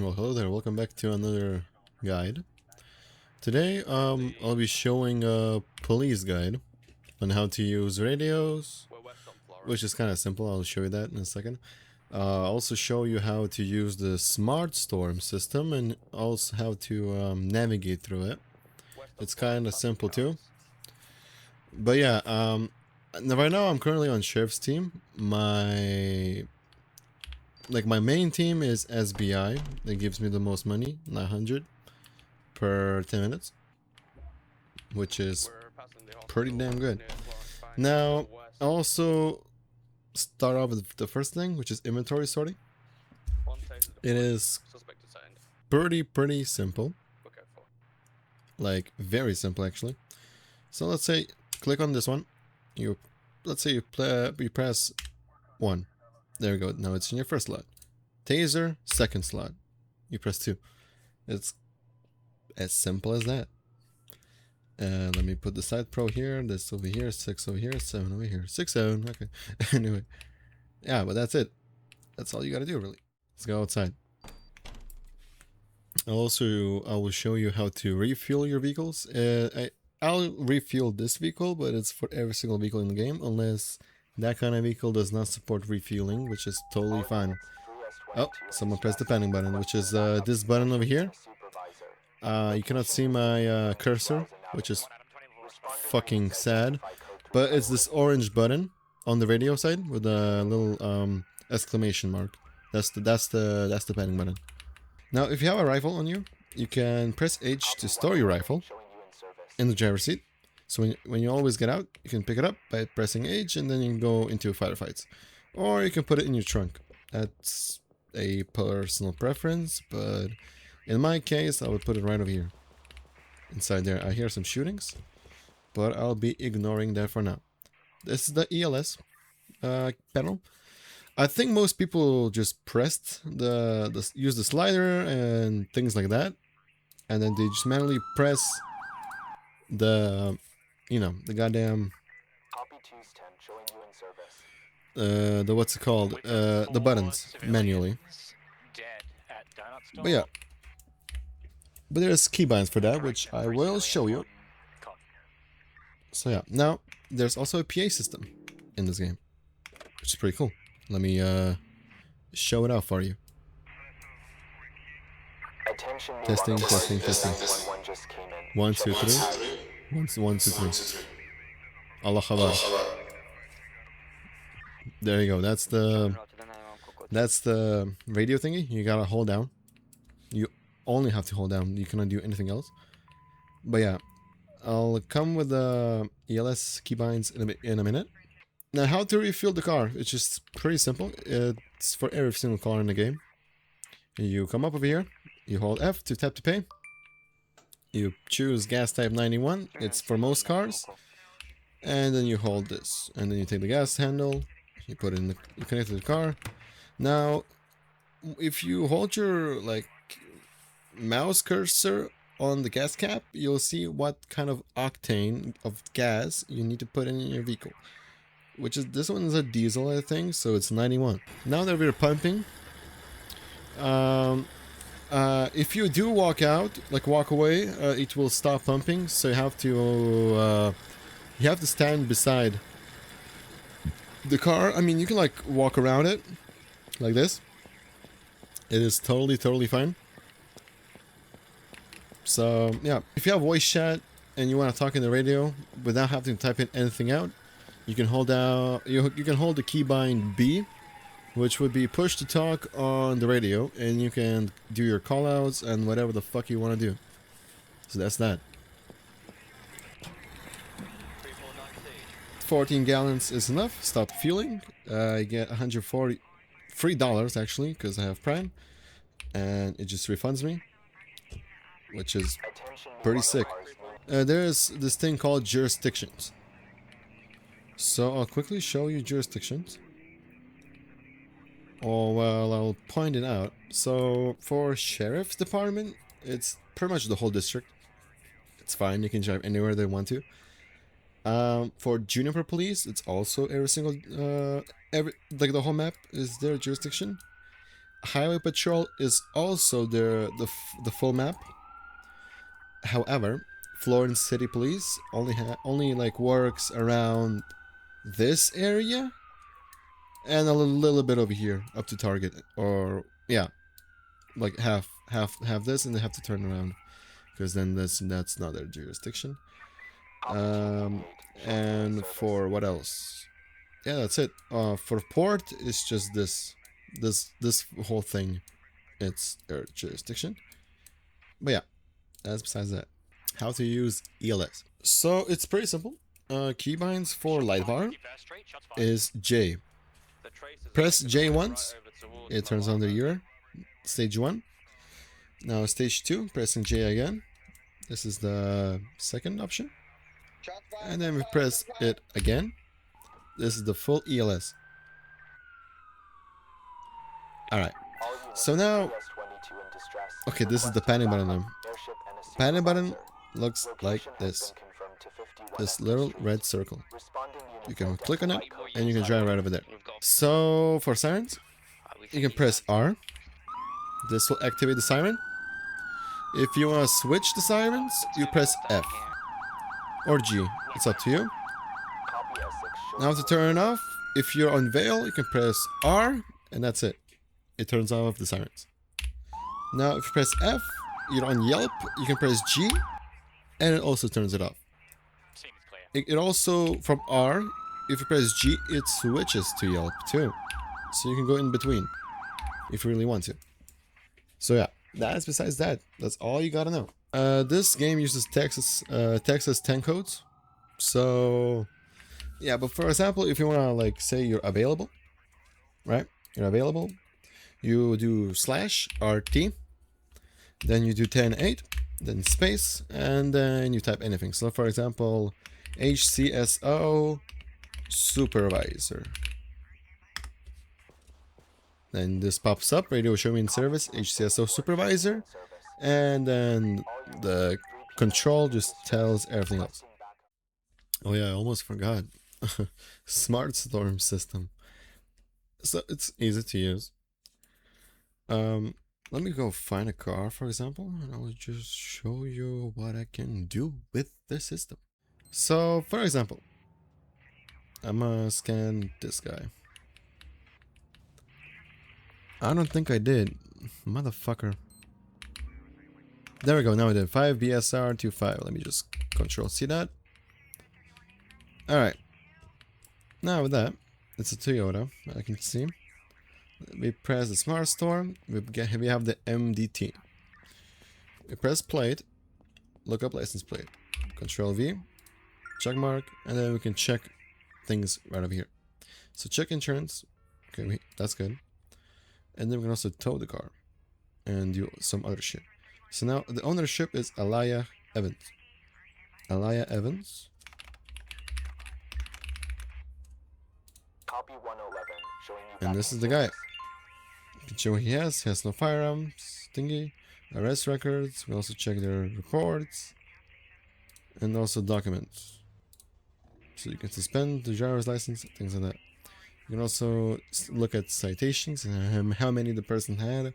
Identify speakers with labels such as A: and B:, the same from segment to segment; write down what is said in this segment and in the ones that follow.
A: Well, hello there, welcome back to another guide. Today, I'll be showing a police guide on how to use radios, which is kind of simple. I'll show you that in a second. I'll also show you how to use the Smartstorm system and also how to navigate through it. It's kind of simple too. But yeah, right now I'm currently on Sheriff's team. My main team is SBI. That gives me the most money, 900 per 10 minutes, which is pretty damn good. Now, I'll also start off with the first thing, which is inventory sorting. It is pretty simple, like very simple actually. So let's say click on this one. Let's say you press 1. There we go. Now it's in your first slot. Taser, second slot. You press 2. It's as simple as that. Let me put the side pro here, this over here, 6 over here, 7 over here, 6, 7, okay. Anyway, yeah, but that's it. That's all you gotta do, really. Let's go outside. I will show you how to refuel your vehicles. I'll refuel this vehicle, but it's for every single vehicle in the game, unless that kind of vehicle does not support refueling, which is totally fine. Oh, someone pressed the panic button, which is this button over here. You cannot see my cursor, which is fucking sad, but it's this orange button on the radio side with a little exclamation mark. That's the panic button. Now, if you have a rifle on you, you can press H to store your rifle in the driver's seat. So when you always get out, you can pick it up by pressing H, and then you can go into firefights, or you can put it in your trunk. That's a personal preference, but in my case, I would put it right over here. Inside there, I hear some shootings, but I'll be ignoring that for now. This is the ELS panel. I think most people just pressed use the slider and things like that, and then they just manually press the goddamn the what's it called, the buttons manually. But yeah. But there's keybinds for that, which I will show you. So yeah, now there's also a PA system in this game, which is pretty cool. Let me show it out for you. Testing. 1, 2, 3. 1, 2, 3. Allah Khabar. There you go. That's the radio thingy. You gotta hold down. You only have to hold down. You cannot do anything else. But yeah, I'll come with the ELS keybinds in a minute. Now, how to refuel the car? It's just pretty simple. It's for every single car in the game. You come up over here. You hold F to tap to pay. You choose gas type 91. It's for most cars. And then you hold this, and then you take the gas handle. You put it in you connect to the car. Now, if you hold your mouse cursor on the gas cap, you'll see what kind of octane of gas you need to put in your vehicle, which is, this one is a diesel, I think, so it's 91. Now that we're pumping, if you do walk away, it will stop pumping, so you have to stand beside the car. I mean, you can walk around it like this. It is totally fine. So yeah, if you have voice chat and you want to talk in the radio without having to type in anything out, you can hold down. You can hold the keybind B, which would be push to talk on the radio, and you can do your callouts and whatever the fuck you want to do. So that's that. 14 gallons is enough. Stop fueling. I get $143 actually because I have Prime, and it just refunds me, which is pretty sick. There's this thing called jurisdictions. So I'll quickly show you jurisdictions. Oh, well, I'll point it out. So for Sheriff's Department, it's pretty much the whole district. It's fine, you can drive anywhere they want to. For Juniper Police, it's also every single, the whole map is their jurisdiction. Highway patrol is also the full map. However, Florence City Police only like works around this area and a little bit over here up to Target, or yeah, like half this, and they have to turn around because then that's not their jurisdiction. And for what else? Yeah, that's it. For port, it's just this whole thing. It's their jurisdiction. But yeah, that's besides that. How to use ELS. So it's pretty simple. Keybinds for light bar is J. Press J once, it turns on the ear. Stage 1. Now stage 2, pressing J again. This is the second option. And then we press it again. This is the full ELS. Alright. So now... Okay, this is the panic button now. Panic button looks like this. This little red circle. You can click on it and you can drive right over there. So for sirens, you can press R. This will activate the siren. If you want to switch the sirens, you press F or G. It's up to you. Now to turn it off, if you're on Veil, you can press R and that's it. It turns off the sirens. Now if you press F, you're on Yelp, you can press G and it also turns it off. It also, from R, if you press G, it switches to Yelp too. So you can go in between if you really want to. So yeah, that's besides that. That's all you gotta know. This game uses Texas 10 codes. So yeah, but for example, if you wanna like say you're available, right? You're available. You do /RT, then you do 10.8, then space, and then you type anything. So for example, HCSO supervisor. Then this pops up, radio showing service, HCSO supervisor, and then the control just tells everything else. Oh yeah, I almost forgot. Smartstorm system. So it's easy to use. Let me go find a car, for example, and I'll just show you what I can do with the system. So, for example, I'm gonna scan this guy. I don't think I did. Motherfucker. There we go, now I did. 5 BSR 25. Let me just control C that. Alright. Now with that, it's a Toyota, I can see. We press the Smartstorm, we have the MDT. We press plate, look up license plate. Control V, check mark, and then we can check things right over here. So check insurance, okay, that's good. And then we can also tow the car and do some other shit. So now the ownership is Alaya Evans. Alaya Evans.
B: Copy 111, showing you
A: And this is the guy. You can show he has no firearms, thingy, arrest records. We also check their reports and also documents. So you can suspend the driver's license, things like that. You can also look at citations and how many the person had.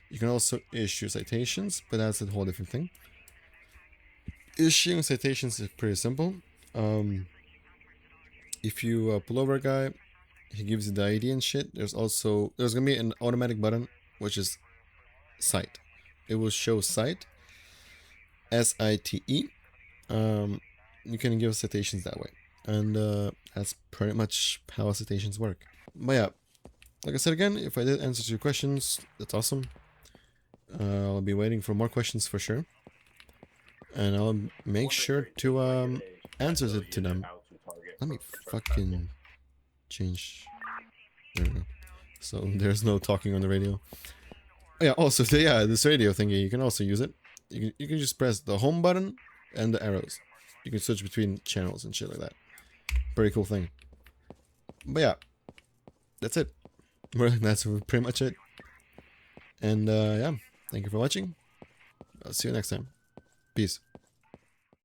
A: You can also issue citations, but that's a whole different thing. Issuing citations is pretty simple. If you pull over a guy, he gives you the ID and shit. There's gonna be an automatic button, which is cite. It will show cite, SITE. You can give citations that way, and that's pretty much how citations work. But yeah, like I said again, if I did answer your questions, that's awesome. I'll be waiting for more questions for sure, and I'll make sure to answer it to them. Let me fucking change. There we go. So there's no talking on the radio. Oh, yeah, also yeah, this radio thingy, you can also use it. You can just press the home button and the arrows. You can switch between channels and shit like that. Pretty cool thing. But yeah, that's it. That's pretty much it. And yeah, thank you for watching. I'll see you next time. Peace.